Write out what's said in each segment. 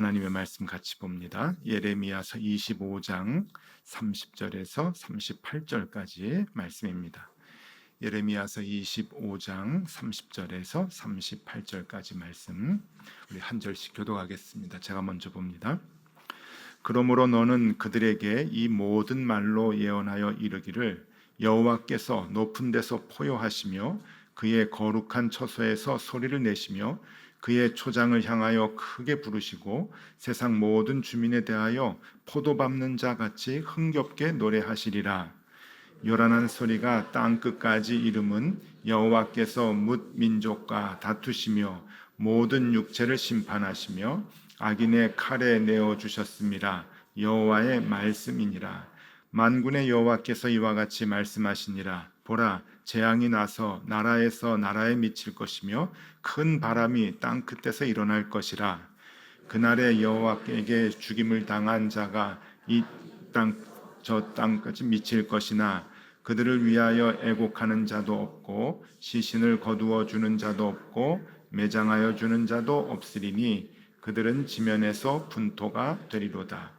하나님의 말씀 같이 봅니다. 예레미야서 25장 30절에서 38절까지 말씀입니다. 예레미야서 25장 30절에서 38절까지 말씀, 우리 한 절씩 교독하겠습니다. 제가 먼저 봅니다. 그러므로 너는 그들에게 이 모든 말로 예언하여 이르기를, 여호와께서 높은 데서 포효하시며 그의 거룩한 처소에서 소리를 내시며 그의 초장을 향하여 크게 부르시고 세상 모든 주민에 대하여 포도 밟는 자 같이 흥겹게 노래하시리라. 요란한 소리가 땅 끝까지 이름은 여호와께서 뭇 민족과 다투시며 모든 육체를 심판하시며 악인의 칼에 내어 주셨습니다. 여호와의 말씀이니라. 만군의 여호와께서 이와 같이 말씀하시니라. 보라, 재앙이 나서 나라에서 나라에 미칠 것이며 큰 바람이 땅 끝에서 일어날 것이라. 그날에 여호와께 죽임을 당한 자가 이 땅 저 땅까지 미칠 것이나 그들을 위하여 애곡하는 자도 없고 시신을 거두어 주는 자도 없고 매장하여 주는 자도 없으리니 그들은 지면에서 분토가 되리로다.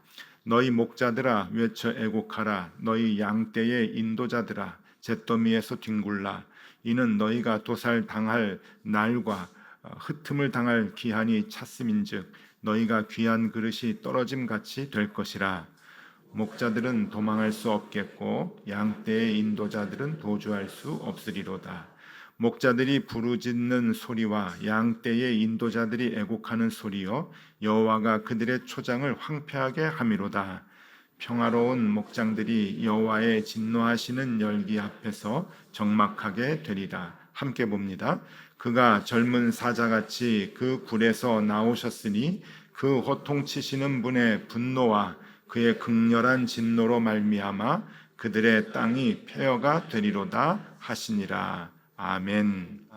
너희 목자들아 외쳐 애곡하라. 너희 양떼의 인도자들아 잿더미에서 뒹굴라. 이는 너희가 도살 당할 날과 흩음을 당할 기한이 찼음인즉 너희가 귀한 그릇이 떨어짐 같이 될 것이라. 목자들은 도망할 수 없겠고 양떼의 인도자들은 도주할 수 없으리로다. 목자들이 부르짖는 소리와 양떼의 인도자들이 애곡하는 소리여 여호와가 그들의 초장을 황폐하게 함이로다. 평화로운 목장들이 여호와의 진노하시는 열기 앞에서 적막하게 되리라. 함께 봅니다. 그가 젊은 사자같이 그 굴에서 나오셨으니 그 호통치시는 분의 분노와 그의 극렬한 진노로 말미암아 그들의 땅이 폐허가 되리로다 하시니라. 아멘.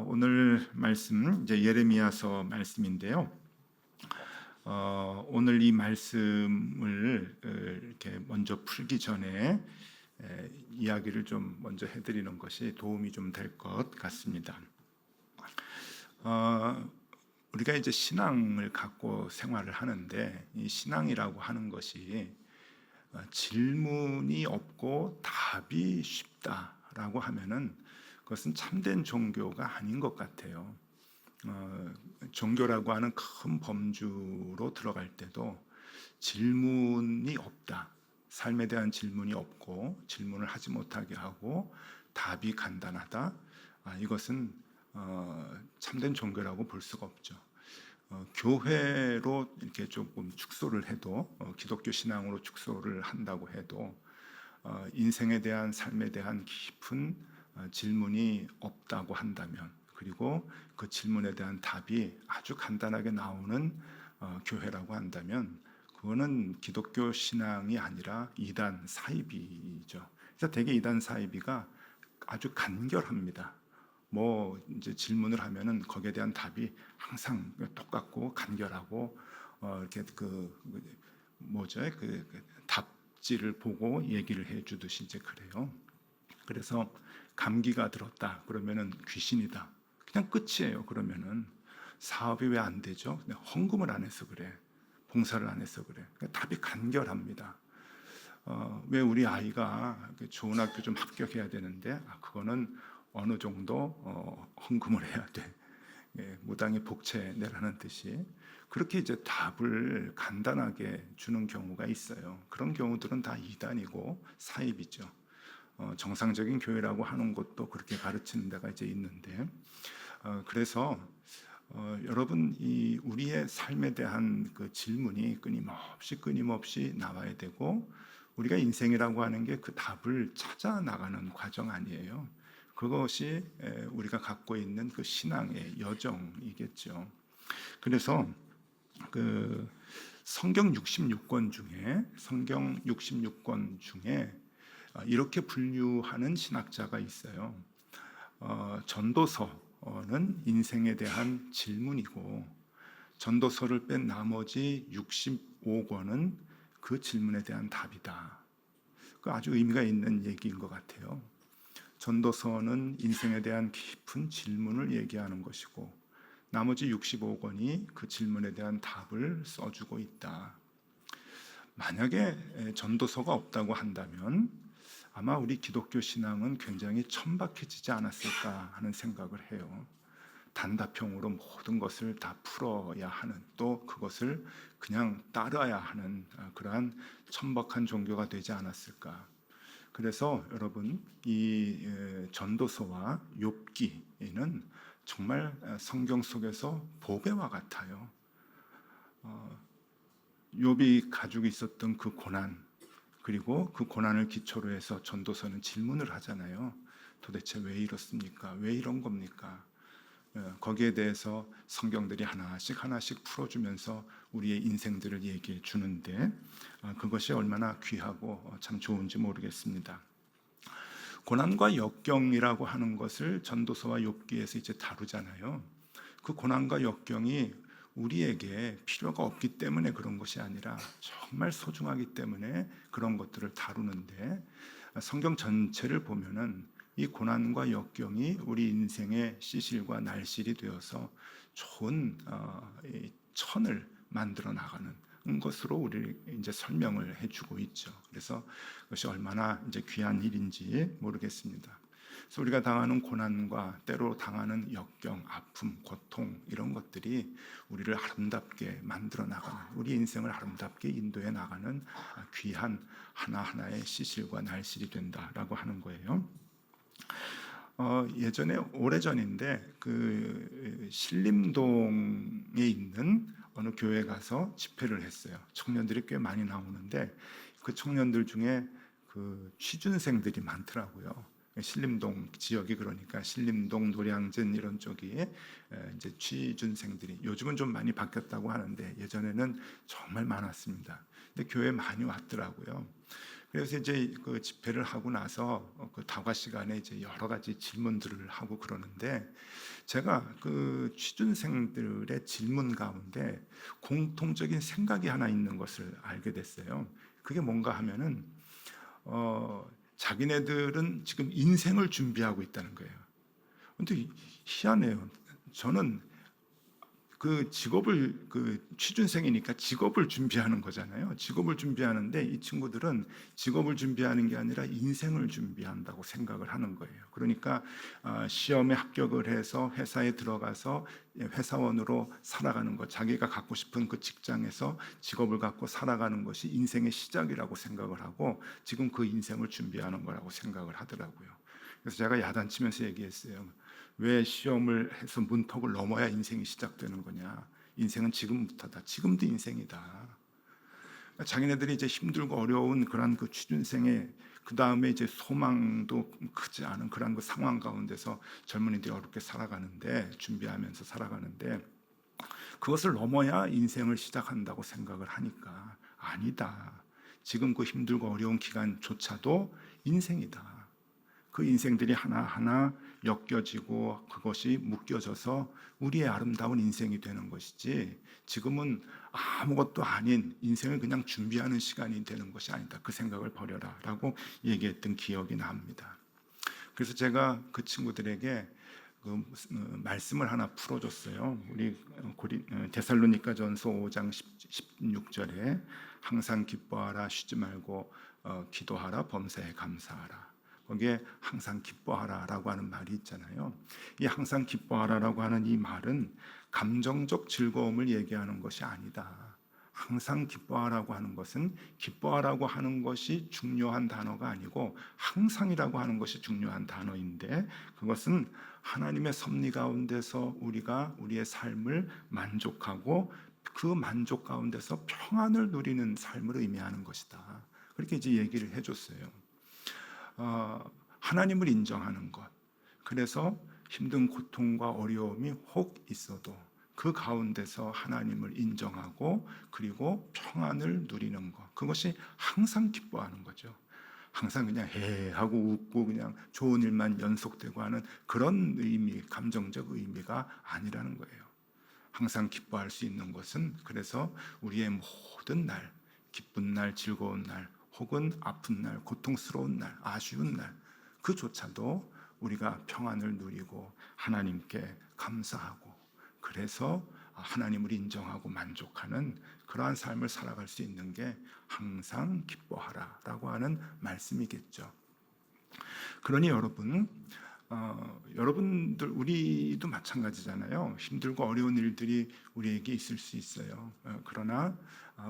오늘 말씀 이제 예레미야서 말씀인데요. 오늘 이 말씀을 이렇게 먼저 풀기 전에 이야기를 좀 먼저 해드리는 것이 도움이 좀 될 것 같습니다. 우리가 이제 신앙을 갖고 생활을 하는데 이 신앙이라고 하는 것이 질문이 없고 답이 쉽다라고 하면은 그것은 참된 종교가 아닌 것 같아요. 종교라고 하는 큰 범주로 들어갈 때도 질문이 없다, 삶에 대한 질문이 없고 질문을 하지 못하게 하고 답이 간단하다, 이것은 참된 종교라고 볼 수가 없죠. 교회로 이렇게 조금 축소를 해도 기독교 신앙으로 축소를 한다고 해도 인생에 대한 삶에 대한 깊은 질문이 없다고 한다면, 그리고 그 질문에 대한 답이 아주 간단하게 나오는 교회라고 한다면 그거는 기독교 신앙이 아니라 이단 사이비죠. 그래서 대개 이단 사이비가 아주 간결합니다. 뭐 이제 질문을 하면은 거기에 대한 답이 항상 똑같고 간결하고 이렇게 그 답지를 보고 얘기를 해주듯이 이제 그래요. 그래서 감기가 들었다 그러면은 귀신이다, 그냥 끝이에요. 그러면은 사업이 왜 안 되죠? 그냥 헌금을 안 해서 그래, 봉사를 안 해서 그래. 그러니까 답이 간결합니다. 왜 우리 아이가 좋은 학교 좀 합격해야 되는데 그거는 어느 정도 헌금을 해야 돼. 무당이 복채 내라는 뜻이. 그렇게 이제 답을 간단하게 주는 경우가 있어요. 그런 경우들은 다 이단이고 사입이죠. 정상적인 교회라고 하는 것도 그렇게 가르치는 데가 이제 있는데, 그래서 여러분 이 우리의 삶에 대한 그 질문이 끊임없이 나와야 되고, 우리가 인생이라고 하는 게 그 답을 찾아 나가는 과정 아니에요. 그것이 우리가 갖고 있는 그 신앙의 여정이겠죠. 그래서 그 성경 66권 중에 이렇게 분류하는 신학자가 있어요. 전도서는 인생에 대한 질문이고, 전도서를 뺀 나머지 65권은 그 질문에 대한 답이다. 그 아주 의미가 있는 얘기인 것 같아요. 전도서는 인생에 대한 깊은 질문을 얘기하는 것이고, 나머지 65권이 그 질문에 대한 답을 써주고 있다. 만약에 전도서가 없다고 한다면 아마 우리 기독교 신앙은 굉장히 천박해지지 않았을까 하는 생각을 해요. 단답형으로 모든 것을 다 풀어야 하는, 또 그것을 그냥 따라야 하는 그러한 천박한 종교가 되지 않았을까. 그래서 여러분, 이 전도서와 욥기는 정말 성경 속에서 보배와 같아요. 욥이 가지고 있었던 그 고난, 그리고 그 고난을 기초로 해서 전도서는 질문을 하잖아요. 도대체 왜 이렇습니까? 왜 이런 겁니까? 거기에 대해서 성경들이 하나씩 풀어주면서 우리의 인생들을 얘기해 주는데 그것이 얼마나 귀하고 참 좋은지 모르겠습니다. 고난과 역경이라고 하는 것을 전도서와 욥기에서 이제 다루잖아요. 그 고난과 역경이 우리에게 필요가 없기 때문에 그런 것이 아니라 정말 소중하기 때문에 그런 것들을 다루는데, 성경 전체를 보면은 이 고난과 역경이 우리 인생의 시실과 날실이 되어서 좋은 천을 만들어 나가는 것으로 우리 이제 설명을 해주고 있죠. 그래서 그것이 얼마나 이제 귀한 일인지 모르겠습니다. 그래서 우리가 당하는 고난과 때로 당하는 역경, 아픔, 고통 이런 것들이 우리를 아름답게 만들어 나가는, 우리 인생을 아름답게 인도해 나가는 귀한 하나하나의 시실과 날실이 된다라고 하는 거예요. 예전에 오래전인데 그 신림동에 있는 어느 교회에 가서 집회를 했어요. 청년들이 꽤 많이 나오는데 그 청년들 중에 그 취준생들이 많더라고요. 신림동 지역이, 그러니까 신림동, 노량진 이런 쪽이 이제 취준생들이, 요즘은 좀 많이 바뀌었다고 하는데 예전에는 정말 많았습니다. 근데 교회에 많이 왔더라고요. 그래서 이제 그 집회를 하고 나서 그 다과 시간에 이제 여러 가지 질문들을 하고 그러는데, 제가 그 취준생들의 질문 가운데 공통적인 생각이 하나 있는 것을 알게 됐어요. 그게 뭔가 하면은 자기네들은 지금 인생을 준비하고 있다는 거예요. 근데 희한해요. 저는 그 직업을, 그 취준생이니까 직업을 준비하는 거잖아요. 직업을 준비하는데 이 친구들은 직업을 준비하는 게 아니라 인생을 준비한다고 생각을 하는 거예요. 그러니까 시험에 합격을 해서 회사에 들어가서 회사원으로 살아가는 것, 자기가 갖고 싶은 그 직장에서 직업을 갖고 살아가는 것이 인생의 시작이라고 생각을 하고 지금 그 인생을 준비하는 거라고 생각을 하더라고요. 그래서 제가 야단치면서 얘기했어요. 왜 시험을 해서 문턱을 넘어야 인생이 시작되는 거냐? 인생은 지금부터다. 지금도 인생이다. 자기네들이 이제 힘들고 어려운 그런 그 취준생의 그 다음에 이제 소망도 크지 않은 그런 그 상황 가운데서 젊은이들이 어렵게 살아가는데, 준비하면서 살아가는데, 그것을 넘어야 인생을 시작한다고 생각을 하니까 아니다. 지금 그 힘들고 어려운 기간조차도 인생이다. 그 인생들이 하나하나 엮여지고 그것이 묶여져서 우리의 아름다운 인생이 되는 것이지, 지금은 아무것도 아닌 인생을 그냥 준비하는 시간이 되는 것이 아니다. 그 생각을 버려라 라고 얘기했던 기억이 납니다. 그래서 제가 그 친구들에게 그 말씀을 하나 풀어줬어요. 우리 데살로니가전서 5장 16절에 항상 기뻐하라, 쉬지 말고 기도하라, 범사에 감사하라. 거기에 항상 기뻐하라라고 하는 말이 있잖아요. 이 항상 기뻐하라라고 하는 이 말은 감정적 즐거움을 얘기하는 것이 아니다. 항상 기뻐하라고 하는 것은 기뻐하라고 하는 것이 중요한 단어가 아니고 항상이라고 하는 것이 중요한 단어인데, 그것은 하나님의 섭리 가운데서 우리가 우리의 삶을 만족하고 그 만족 가운데서 평안을 누리는 삶을 의미하는 것이다. 그렇게 이제 얘기를 해줬어요. 하나님을 인정하는 것. 그래서 힘든 고통과 어려움이 혹 있어도 그 가운데서 하나님을 인정하고 그리고 평안을 누리는 것. 그것이 항상 기뻐하는 거죠. 항상 그냥 해 하고 웃고 그냥 좋은 일만 연속되고 하는 그런 의미, 감정적 의미가 아니라는 거예요. 항상 기뻐할 수 있는 것은, 그래서 우리의 모든 날, 기쁜 날, 즐거운 날, 혹은 아픈 날, 고통스러운 날, 아쉬운 날, 그조차도 우리가 평안을 누리고 하나님께 감사하고 그래서 하나님을 인정하고 만족하는 그러한 삶을 살아갈 수 있는 게 항상 기뻐하라라고 하는 말씀이겠죠. 그러니 여러분들 우리도 마찬가지잖아요. 힘들고 어려운 일들이 우리에게 있을 수 있어요. 그러나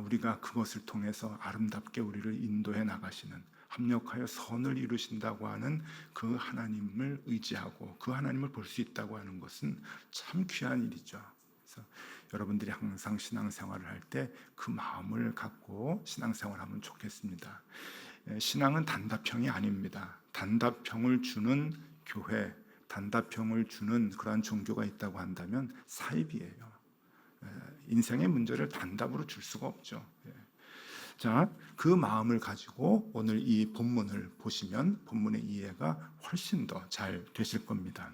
우리가 그것을 통해서 아름답게 우리를 인도해 나가시는, 합력하여 선을 이루신다고 하는 그 하나님을 의지하고 그 하나님을 볼 수 있다고 하는 것은 참 귀한 일이죠. 그래서 여러분들이 항상 신앙생활을 할 때 그 마음을 갖고 신앙생활하면 좋겠습니다. 신앙은 단답형이 아닙니다. 단답형을 주는 교회, 단답형을 주는 그러한 종교가 있다고 한다면 사입이에요. 인생의 문제를 단답으로 줄 수가 없죠. 자, 그 마음을 가지고 오늘 이 본문을 보시면 본문의 이해가 훨씬 더 잘 되실 겁니다.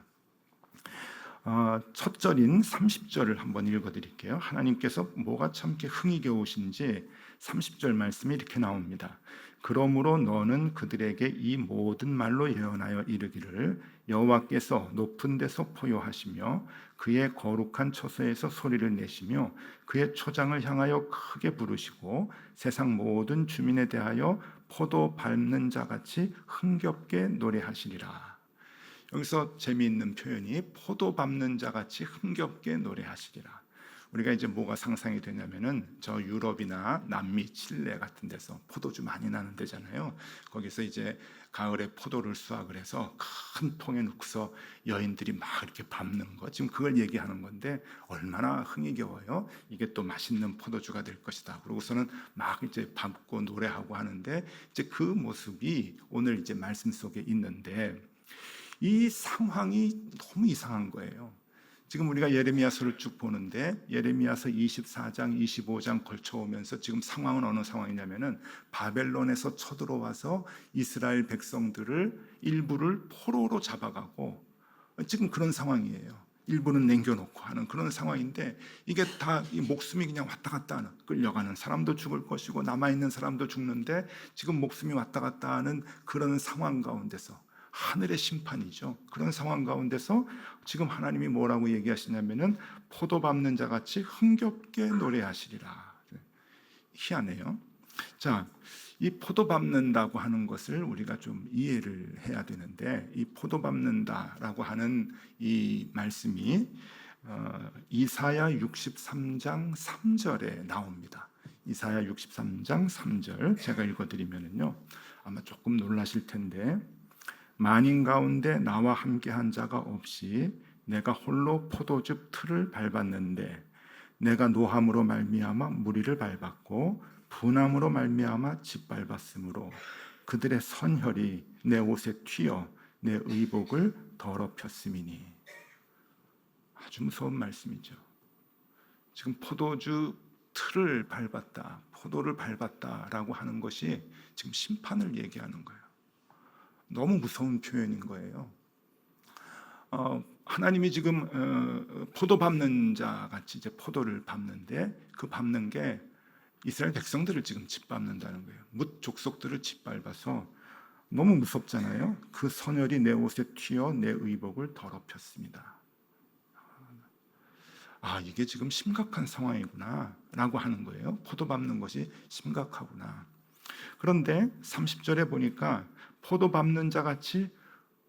첫 절인 30절을 한번 읽어드릴게요. 하나님께서 뭐가 참 이렇게 흥이 겨우신지 30절 말씀이 이렇게 나옵니다. 그러므로 너는 그들에게 이 모든 말로 예언하여 이르기를 여호와께서 높은 데서 포효하시며 그의 거룩한 처소에서 소리를 내시며 그의 초장을 향하여 크게 부르시고 세상 모든 주민에 대하여 포도 밟는 자같이 흥겹게 노래하시리라. 여기서 재미있는 표현이 포도 밟는 자같이 흥겹게 노래하시리라. 우리가 이제 뭐가 상상이 되냐면은 저 유럽이나 남미, 칠레 같은 데서 포도주 많이 나는 데잖아요. 거기서 이제 가을에 포도를 수확을 해서 큰 통에 넣고서 여인들이 막 이렇게 밟는 거, 지금 그걸 얘기하는 건데 얼마나 흥이 겨워요. 이게 또 맛있는 포도주가 될 것이다. 그러고서는 막 이제 밟고 노래하고 하는데 이제 그 모습이 오늘 이제 말씀 속에 있는데 이 상황이 너무 이상한 거예요. 지금 우리가 예레미야서를 쭉 보는데 예레미야서 24장, 25장 걸쳐오면서 지금 상황은 어느 상황이냐면은 바벨론에서 쳐들어와서 이스라엘 백성들을 일부를 포로로 잡아가고 지금 그런 상황이에요. 일부는 남겨놓고 하는 그런 상황인데 이게 다 이 목숨이 그냥 왔다 갔다 하는, 끌려가는 사람도 죽을 것이고 남아있는 사람도 죽는데 지금 목숨이 왔다 갔다 하는 그런 상황 가운데서 하늘의 심판이죠. 그런 상황 가운데서 지금 하나님이 뭐라고 얘기하시냐면은 포도 밟는 자 같이 흥겹게 노래하시리라. 희한해요. 자, 이 포도 밟는다고 하는 것을 우리가 좀 이해를 해야 되는데 이 포도 밟는다라고 하는 이 말씀이 이사야 63장 3절에 나옵니다. 이사야 63장 3절 제가 읽어드리면은요 아마 조금 놀라실 텐데 만인 가운데 나와 함께한 자가 없이 내가 홀로 포도즙 틀을 밟았는데 내가 노함으로 말미암아 무리를 밟았고 분함으로 말미암아 짓밟았으므로 그들의 선혈이 내 옷에 튀어 내 의복을 더럽혔음이니. 아주 무서운 말씀이죠. 지금 포도주 틀을 밟았다, 포도를 밟았다라고 하는 것이 지금 심판을 얘기하는 거예요. 너무 무서운 표현인 거예요. 하나님이 지금 포도 밟는 자 같이 이제 포도를 밟는데 그 밟는 게 이스라엘 백성들을 지금 짓밟는다는 거예요. 뭇 족속들을 짓밟아서 너무 무섭잖아요. 그 선혈이 내 옷에 튀어 내 의복을 더럽혔습니다. 이게 지금 심각한 상황이구나 라고 하는 거예요. 포도 밟는 것이 심각하구나. 그런데 30절에 보니까 포도 밟는 자 같이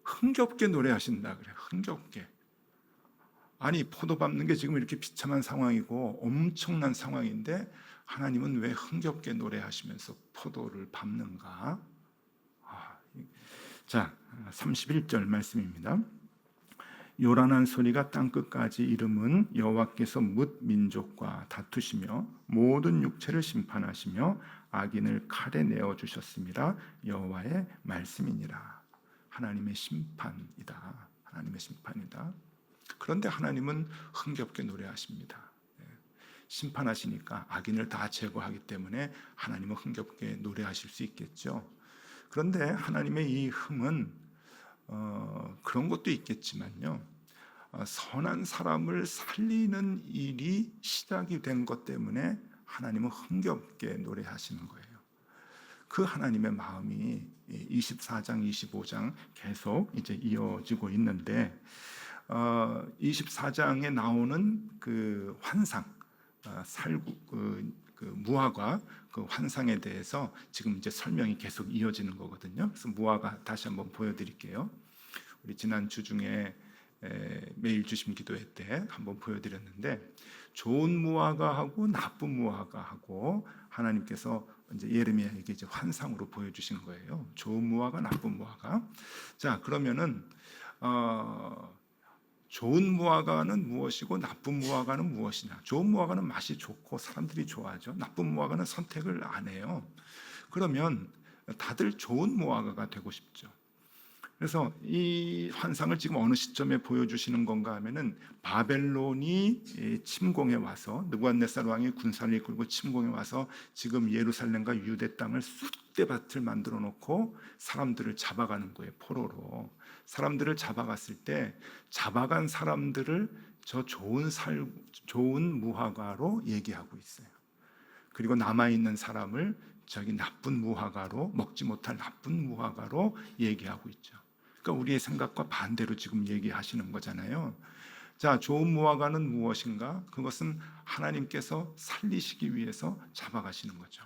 흥겹게 노래하신다 그래요. 흥겹게. 아니 포도 밟는 게 지금 이렇게 비참한 상황이고 엄청난 상황인데 하나님은 왜 흥겹게 노래하시면서 포도를 밟는가? 자, 31절 말씀입니다. 요란한 소리가 땅끝까지 이름은 여호와께서 뭇 민족과 다투시며 모든 육체를 심판하시며 악인을 칼에 내어 주셨습니다. 여호와의 말씀이니라. 하나님의 심판이다. 하나님의 심판이다. 그런데 하나님은 흥겹게 노래하십니다. 심판하시니까 악인을 다 제거하기 때문에 하나님은 흥겹게 노래하실 수 있겠죠. 그런데 하나님의 이 흥은 그런 것도 있겠지만요. 선한 사람을 살리는 일이 시작이 된 것 때문에 하나님은 흥겹게 노래하시는 거예요. 그 하나님의 마음이 24장, 25장 계속 이제 이어지고 있는데 24장에 나오는 그 환상, 살구, 그 무화과 그 환상에 대해서 지금 이제 설명이 계속 이어지는 거거든요. 그래서 무화과 다시 한번 보여드릴게요. 우리 지난 주 중에 매일 주심 기도회 때 한번 보여드렸는데, 좋은 무화과하고 나쁜 무화과하고 하나님께서 이제 예레미야에게 이제 환상으로 보여주신 거예요. 좋은 무화과, 나쁜 무화과. 자, 그러면은 좋은 무화과는 무엇이고 나쁜 무화과는 무엇이냐? 좋은 무화과는 맛이 좋고 사람들이 좋아하죠. 나쁜 무화과는 선택을 안 해요. 그러면 다들 좋은 무화과가 되고 싶죠. 그래서 이 환상을 지금 어느 시점에 보여주시는 건가 하면은, 바벨론이 침공해 와서, 느부갓네살 왕이 군사를 이끌고 침공해 와서 지금 예루살렘과 유대 땅을 쑥대밭을 만들어 놓고 사람들을 잡아가는 거예요. 포로로 사람들을 잡아갔을 때, 잡아간 사람들을 저 좋은 무화과로 얘기하고 있어요. 그리고 남아있는 사람을 저기 나쁜 무화과로, 먹지 못할 나쁜 무화과로 얘기하고 있죠. 그러니까 우리의 생각과 반대로 지금 얘기하시는 거잖아요. 자, 좋은 무화과는 무엇인가? 그것은 하나님께서 살리시기 위해서 잡아가시는 거죠.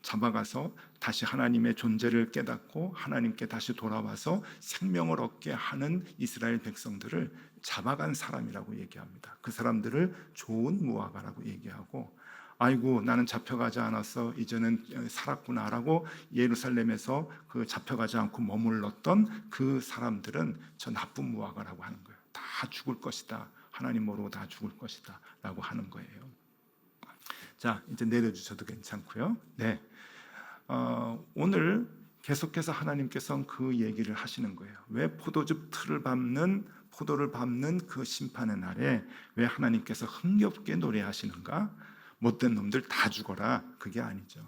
잡아가서 다시 하나님의 존재를 깨닫고 하나님께 다시 돌아와서 생명을 얻게 하는 이스라엘 백성들을 잡아간 사람이라고 얘기합니다. 그 사람들을 좋은 무화과라고 얘기하고, 아이고 나는 잡혀가지 않았어, 이제는 살았구나라고 예루살렘에서 그 잡혀가지 않고 머물렀던 그 사람들은 저 나쁜 무화과라고 하는 거예요. 다 죽을 것이다, 하나님 모르고 다 죽을 것이다 라고 하는 거예요. 자, 이제 내려주셔도 괜찮고요. 네, 오늘 계속해서 하나님께서는 그 얘기를 하시는 거예요. 왜 포도를 밟는 그 심판의 날에 왜 하나님께서 흥겹게 노래하시는가? 못된 놈들 다 죽어라, 그게 아니죠.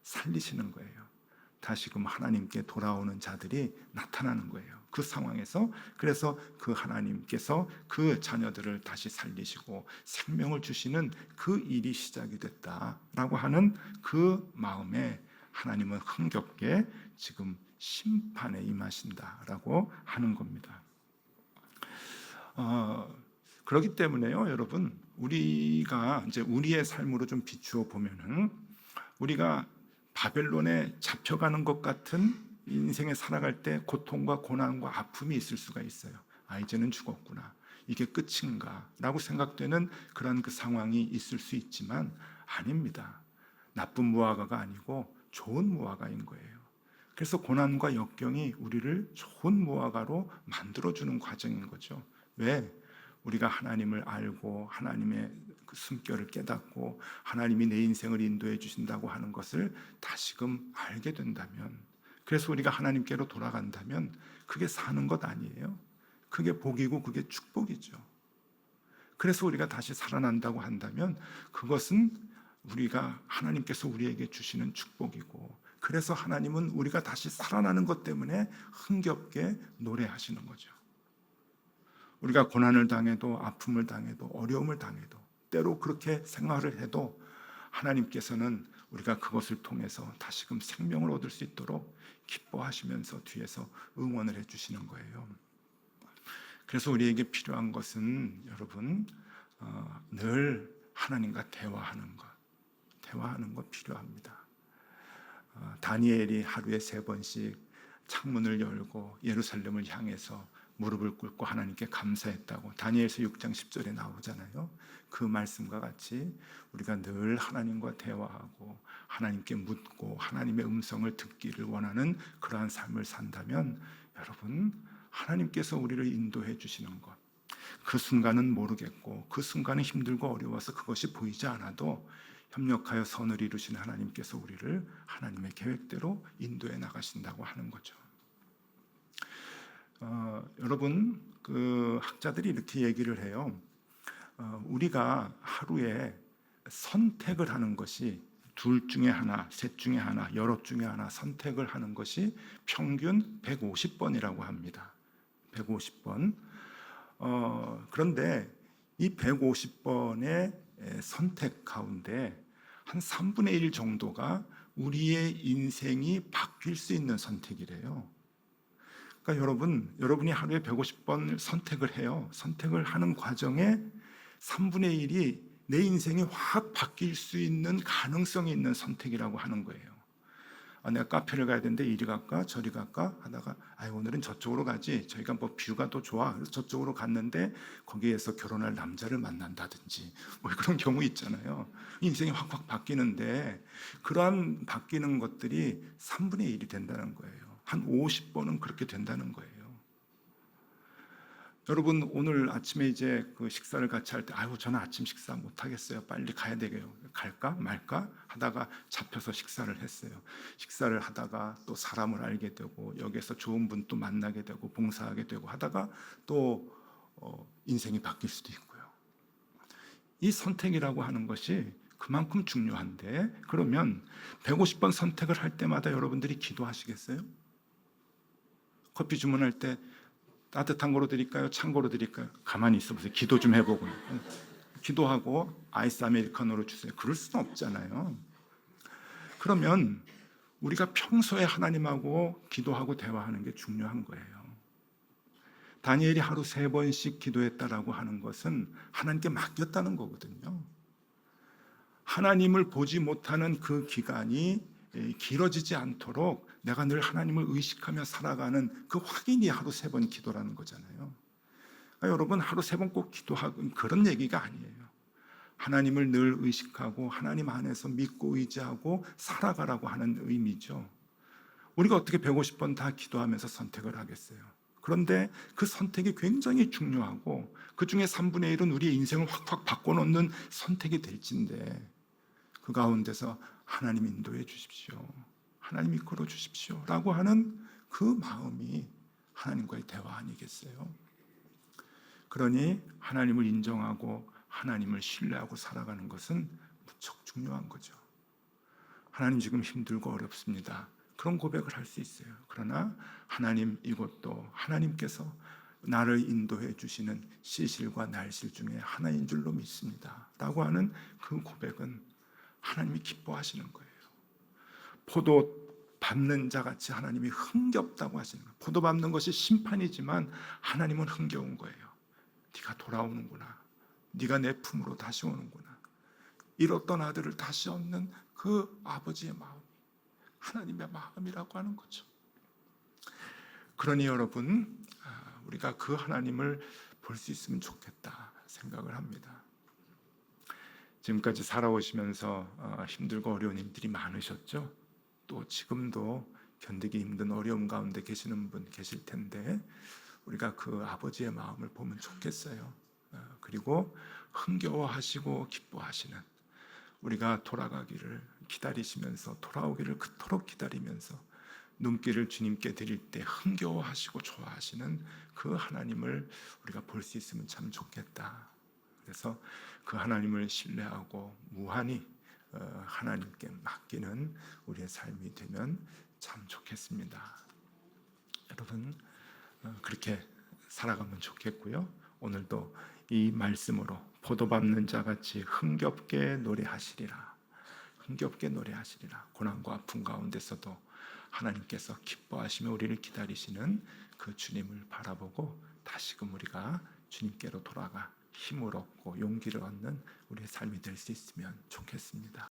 살리시는 거예요. 다시금 하나님께 돌아오는 자들이 나타나는 거예요. 그 상황에서. 그래서 그 하나님께서 그 자녀들을 다시 살리시고 생명을 주시는 그 일이 시작이 됐다라고 하는 그 마음에 하나님은 흥겹게 지금 심판에 임하신다라고 하는 겁니다. 그렇기 때문에요, 여러분, 우리가 이제 우리의 삶으로 좀 비추어 보면은, 우리가 바벨론에 잡혀가는 것 같은 인생에 살아갈 때 고통과 고난과 아픔이 있을 수가 있어요. 아, 이제는 죽었구나, 이게 끝인가 라고 생각되는 그런 그 상황이 있을 수 있지만, 아닙니다. 나쁜 무화과가 아니고 좋은 무화과인 거예요. 그래서 고난과 역경이 우리를 좋은 무화과로 만들어주는 과정인 거죠. 왜? 우리가 하나님을 알고 하나님의 그 숨결을 깨닫고 하나님이 내 인생을 인도해 주신다고 하는 것을 다시금 알게 된다면, 그래서 우리가 하나님께로 돌아간다면 그게 사는 것 아니에요. 그게 복이고 그게 축복이죠. 그래서 우리가 다시 살아난다고 한다면 그것은 우리가 하나님께서 우리에게 주시는 축복이고, 그래서 하나님은 우리가 다시 살아나는 것 때문에 흥겹게 노래하시는 거죠. 우리가 고난을 당해도, 아픔을 당해도, 어려움을 당해도, 때로 그렇게 생활을 해도 하나님께서는 우리가 그것을 통해서 다시금 생명을 얻을 수 있도록 기뻐하시면서 뒤에서 응원을 해주시는 거예요. 그래서 우리에게 필요한 것은, 여러분, 늘 하나님과 대화하는 것 필요합니다. 다니엘이 하루에 3번씩 창문을 열고 예루살렘을 향해서 무릎을 꿇고 하나님께 감사했다고 다니엘서 6장 10절에 나오잖아요. 그 말씀과 같이 우리가 늘 하나님과 대화하고 하나님께 묻고 하나님의 음성을 듣기를 원하는 그러한 삶을 산다면, 여러분, 하나님께서 우리를 인도해 주시는 것, 그 순간은 모르겠고 그 순간은 힘들고 어려워서 그것이 보이지 않아도 협력하여 선을 이루신 하나님께서 우리를 하나님의 계획대로 인도해 나가신다고 하는 거죠. 여러분, 그 학자들이 이렇게 얘기를 해요. 우리가 하루에 선택을 하는 것이 둘 중에 하나, 셋 중에 하나, 여럿 중에 하나 선택을 하는 것이 평균 150번이라고 합니다. 150번. 그런데 이 150번의 선택 가운데 한 3분의 1 정도가 우리의 인생이 바뀔 수 있는 선택이래요. 그러니까 여러분이 하루에 150번 선택을 해요. 선택을 하는 과정에 3분의 1이 내 인생이 확 바뀔 수 있는 가능성이 있는 선택이라고 하는 거예요. 내가 카페를 가야 되는데 이리 갈까 저리 갈까 하다가 오늘은 저쪽으로 가지. 저희가 뭐 뷰가 더 좋아. 그래서 저쪽으로 갔는데 거기에서 결혼할 남자를 만난다든지 뭐 그런 경우 있잖아요. 인생이 확 바뀌는데 그러한 바뀌는 것들이 3분의 1이 된다는 거예요. 한 50번은 그렇게 된다는 거예요. 여러분 오늘 아침에 이제 그 식사를 같이 할 때 저는 아침 식사 못 하겠어요. 빨리 가야 되게요. 갈까 말까 하다가 잡혀서 식사를 했어요. 식사를 하다가 또 사람을 알게 되고 여기에서 좋은 분 또 만나게 되고 봉사하게 되고 하다가 또 인생이 바뀔 수도 있고요. 이 선택이라고 하는 것이 그만큼 중요한데, 그러면 150번 선택을 할 때마다 여러분들이 기도하시겠어요? 커피 주문할 때 따뜻한 거로 드릴까요? 찬 거로 드릴까요? 가만히 있어 보세요. 기도 좀 해보고. 기도하고 아이스 아메리카노로 주세요. 그럴 수는 없잖아요. 그러면 우리가 평소에 하나님하고 기도하고 대화하는 게 중요한 거예요. 다니엘이 하루 3번씩 기도했다라고 하는 것은 하나님께 맡겼다는 거거든요. 하나님을 보지 못하는 그 기간이 길어지지 않도록 내가 늘 하나님을 의식하며 살아가는 그 확인이 하루 3번 기도라는 거잖아요. 그러니까 여러분 하루 3번 꼭 기도하고 그런 얘기가 아니에요. 하나님을 늘 의식하고 하나님 안에서 믿고 의지하고 살아가라고 하는 의미죠. 우리가 어떻게 150번 다 기도하면서 선택을 하겠어요? 그런데 그 선택이 굉장히 중요하고 그 중에 3분의 1은 우리의 인생을 확 바꿔놓는 선택이 될진데, 그 가운데서 하나님 인도해 주십시오, 하나님 이끌어 주십시오 라고 하는 그 마음이 하나님과의 대화 아니겠어요? 그러니 하나님을 인정하고 하나님을 신뢰하고 살아가는 것은 무척 중요한 거죠. 하나님 지금 힘들고 어렵습니다. 그런 고백을 할 수 있어요. 그러나 하나님, 이것도 하나님께서 나를 인도해 주시는 시실과 날실 중에 하나인 줄로 믿습니다 라고 하는 그 고백은 하나님이 기뻐하시는 거예요. 포도 밟는 자 같이 하나님이 흥겹다고 하시는 거예요. 포도 밟는 것이 심판이지만 하나님은 흥겨운 거예요. 네가 돌아오는구나. 네가 내 품으로 다시 오는구나. 잃었던 아들을 다시 얻는 그 아버지의 마음이 하나님의 마음이라고 하는 거죠. 그러니 여러분, 우리가 그 하나님을 볼 수 있으면 좋겠다 생각을 합니다. 지금까지 살아오시면서 힘들고 어려운 일들이 많으셨죠? 또 지금도 견디기 힘든 어려움 가운데 계시는 분 계실 텐데, 우리가 그 아버지의 마음을 보면 좋겠어요. 그리고 흥겨워하시고 기뻐하시는, 우리가 돌아가기를 기다리시면서 돌아오기를 그토록 기다리면서 눈길을 주님께 드릴 때 흥겨워하시고 좋아하시는 그 하나님을 우리가 볼 수 있으면 참 좋겠다. 그래서 그 하나님을 신뢰하고 무한히 하나님께 맡기는 우리의 삶이 되면 참 좋겠습니다. 여러분 그렇게 살아가면 좋겠고요. 오늘도 이 말씀으로 포도 밟는 자 같이 흥겹게 노래하시리라. 흥겹게 노래하시리라. 고난과 아픔 가운데서도 하나님께서 기뻐하시며 우리를 기다리시는 그 주님을 바라보고 다시금 우리가 주님께로 돌아가 힘을 얻고 용기를 얻는 우리의 삶이 될 수 있으면 좋겠습니다.